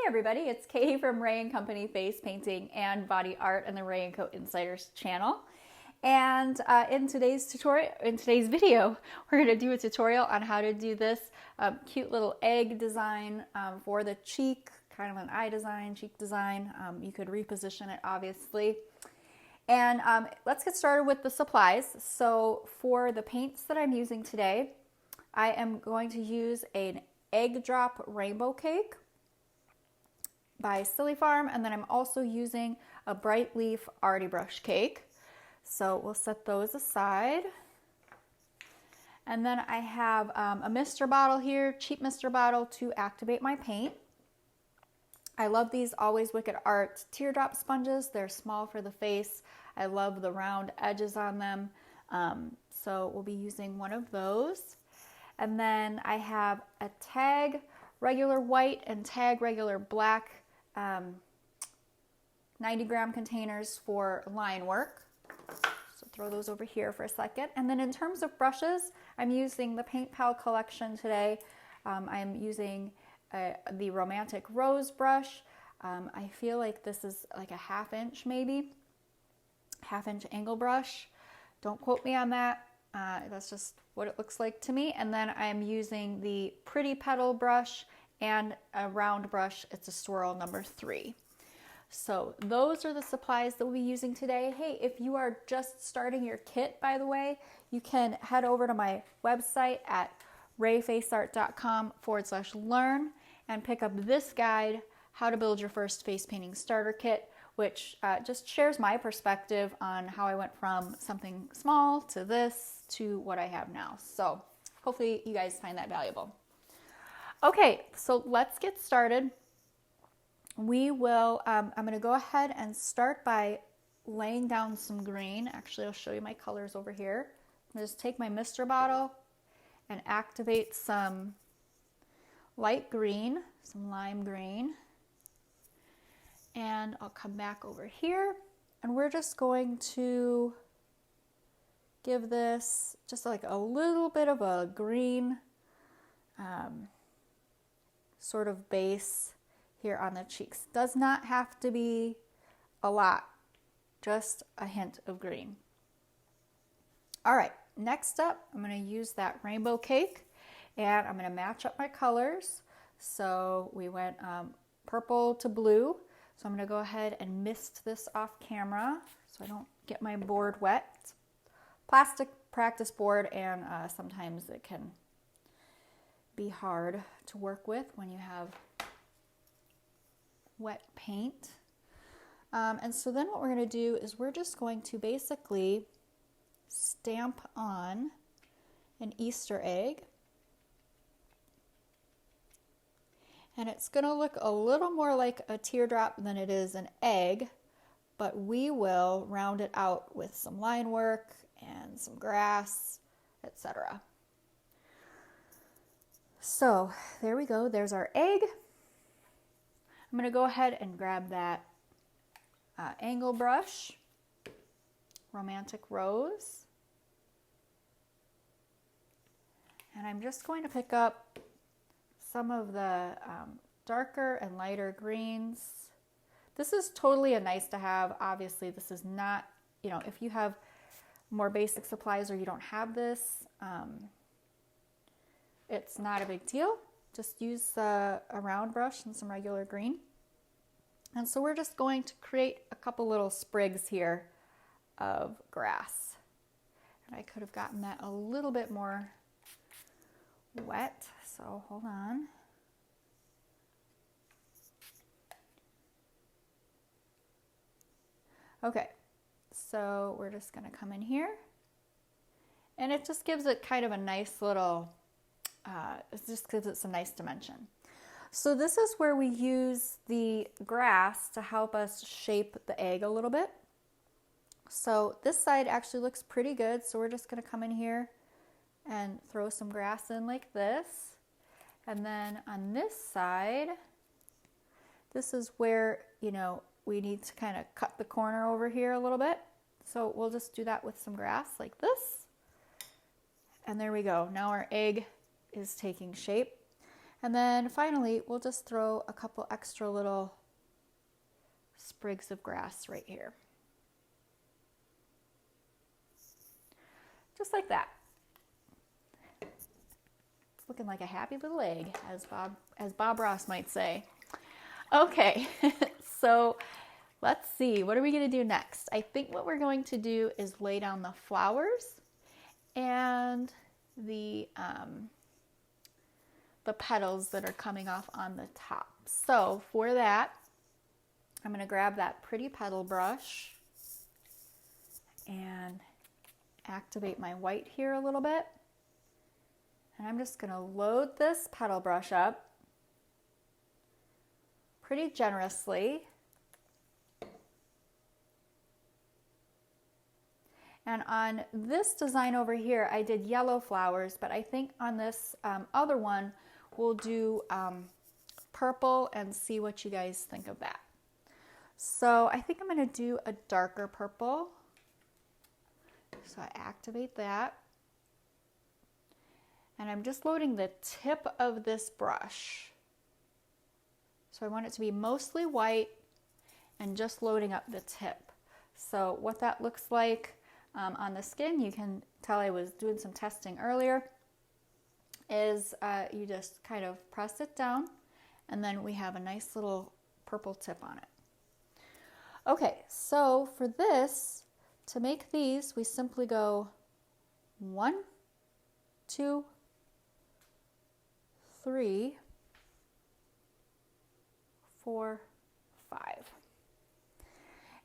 everybody, it's Katie from Ray & Company Face Painting and Body Art and the Ray & Co Insiders channel. And in today's video, we're going to do a tutorial on how to do this cute little egg design for the cheek, kind of an eye design, cheek design. You could reposition it, obviously. And let's get started with the supplies. So for the paints that I'm using today, I am going to use an egg drop rainbow cake by Silly Farm, and then I'm also using a bright leaf arty brush cake. So we'll set those aside. And then I have a mister bottle here, cheap mister bottle to activate my paint. I love these Always Wicked Art teardrop sponges. They're small for the face. I love the round edges on them. So we'll be using one of those. And then I have a Tag regular white and Tag regular black 90-gram containers for line work. So throw those over here for a second. And then in terms of brushes, I'm using the Paint Pal collection today. I'm using the Romantic Rose brush. I feel like this is like a 1/2 inch maybe, 1/2 inch angle brush. Don't quote me on that. That's just what it looks like to me. And then I'm using the Pretty Petal brush and a round brush. It's a Swirl number 3. So those are the supplies that we'll be using today. Hey, if you are just starting your kit, by the way, you can head over to my website at rayfaceart.com/learn and pick up this guide, How to Build Your First Face Painting Starter Kit, which just shares my perspective on how I went from something small to this to what I have now. So hopefully you guys find that valuable. Okay, so let's get started. We will, I'm going to go ahead and start by laying down some green. Actually, I'll show you my colors over here. I'm going to just take my mister bottle and activate some light green, some lime green. And I'll come back over here and we're just going to give this just like a little bit of a green sort of base here on the cheeks. Does not have to be a lot, just a hint of green. All right, next up, I'm going to use that rainbow cake and I'm going to match up my colors. So we went purple to blue. So I'm going to go ahead and mist this off camera so I don't get my board wet. It's plastic practice board, and sometimes it can be hard to work with when you have wet paint. And so then what we're going to do is we're just going to basically stamp on an Easter egg. And it's going to look a little more like a teardrop than it is an egg, but we will round it out with some line work and some grass, etc. So there we go. There's our egg. I'm going to go ahead and grab that angle brush, Romantic Rose. And I'm just going to pick up some of the darker and lighter greens. This is totally a nice to have. Obviously, this is not, you know, if you have more basic supplies or you don't have this, it's not a big deal. Just use a round brush and some regular green. And so we're just going to create a couple little sprigs here of grass. And I could have gotten that a little bit more wet, so hold on. Okay, so we're just going to come in here, and it just gives it kind of a nice little, it just gives it some nice dimension. So this is where we use the grass to help us shape the egg a little bit. So this side actually looks pretty good, so we're just going to come in here and throw some grass in like this. And then on this side, this is where, you know, we need to kind of cut the corner over here a little bit. So we'll just do that with some grass like this. And there we go. Now our egg is taking shape. And then finally, we'll just throw a couple extra little sprigs of grass right here. Just like that. It's looking like a happy little egg, as Bob Ross might say. Okay, so let's see, what are we going to do next? I think what we're going to do is lay down the flowers and the petals that are coming off on the top. So for that, I'm going to grab that pretty petal brush and activate my white here a little bit. And I'm just going to load this petal brush up pretty generously. And on this design over here, I did yellow flowers, but I think on this other one, we'll do purple and see what you guys think of that. So I think I'm going to do a darker purple. So I activate that. And I'm just loading the tip of this brush. So I want it to be mostly white and just loading up the tip. So what that looks like on the skin, you can tell I was doing some testing earlier, is you just kind of press it down and then we have a nice little purple tip on it. Okay, so for this, to make these, we simply go 1, 2, 3, 4, 5.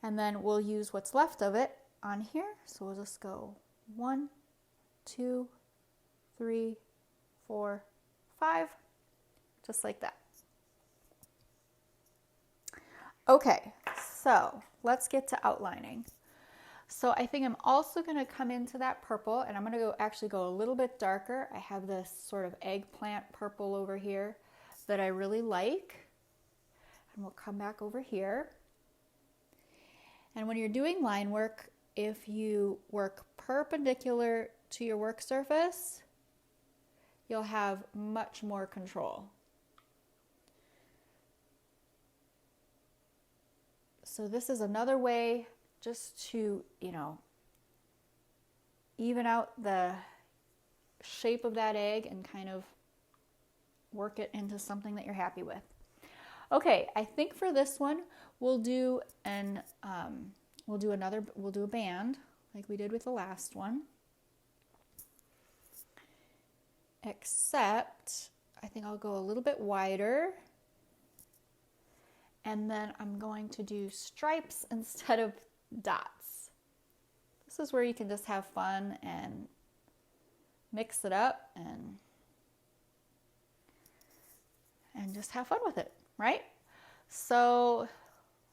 And then we'll use what's left of it on here. So we'll just go 1, 2, 3, 4, 5, just like that. Okay, so let's get to outlining. So I think I'm also going to come into that purple, and I'm going to actually go a little bit darker. I have this sort of eggplant purple over here that I really like. And we'll come back over here. And when you're doing line work, if you work perpendicular to your work surface, you'll have much more control. So this is another way just to, even out the shape of that egg and kind of work it into something that you're happy with. Okay, I think for this one, we'll do a band like we did with the last one. Except, I think I'll go a little bit wider. And then I'm going to do stripes instead of dots. This is where you can just have fun and mix it up and just have fun with it, right? So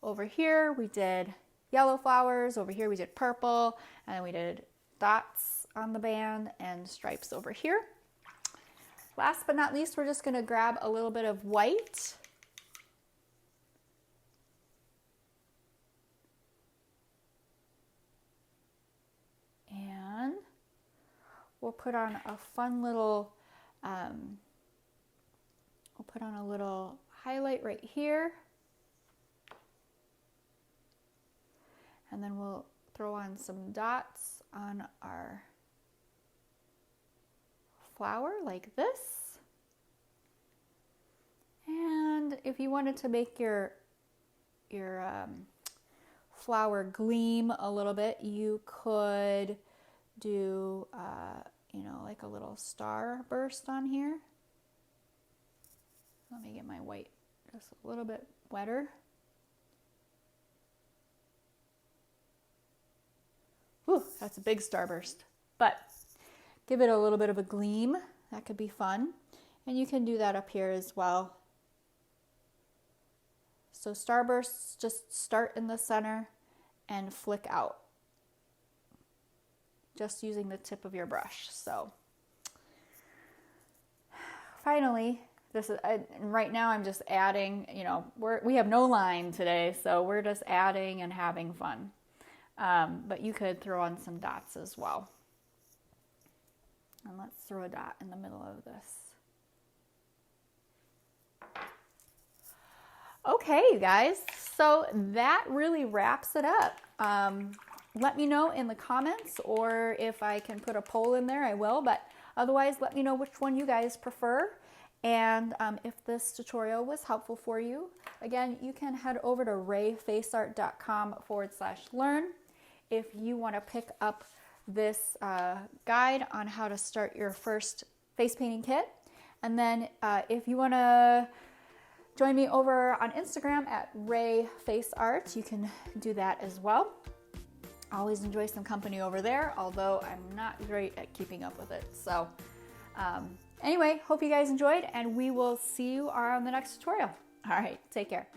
over here we did yellow flowers, over here we did purple, and then we did dots on the band and stripes over here. Last but not least, we're just going to grab a little bit of white. And we'll put on a fun little, highlight right here. And then we'll throw on some dots on our flower like this. And if you wanted to make your flower gleam a little bit, you could do like a little star burst on here. Let me get my white just a little bit wetter. Whew, that's a big starburst, but give it a little bit of a gleam. That could be fun. And you can do that up here as well. So starbursts just start in the center and flick out, just using the tip of your brush. So finally, this is right now I'm just adding, we have no line today, so we're just adding and having fun. But you could throw on some dots as well. And let's throw a dot in the middle of this. Okay, you guys, so that really wraps it up. Let me know in the comments, or if I can put a poll in there, I will, but otherwise let me know which one you guys prefer. And if this tutorial was helpful for you, again, you can head over to rayfaceart.com/learn if you want to pick up this guide on how to start your first face painting kit. And then if you want to join me over on Instagram at rayfaceart, you can do that as well. I always enjoy some company over there, although I'm not great at keeping up with it. So anyway, hope you guys enjoyed, and we will see you on the next tutorial. All right, take care.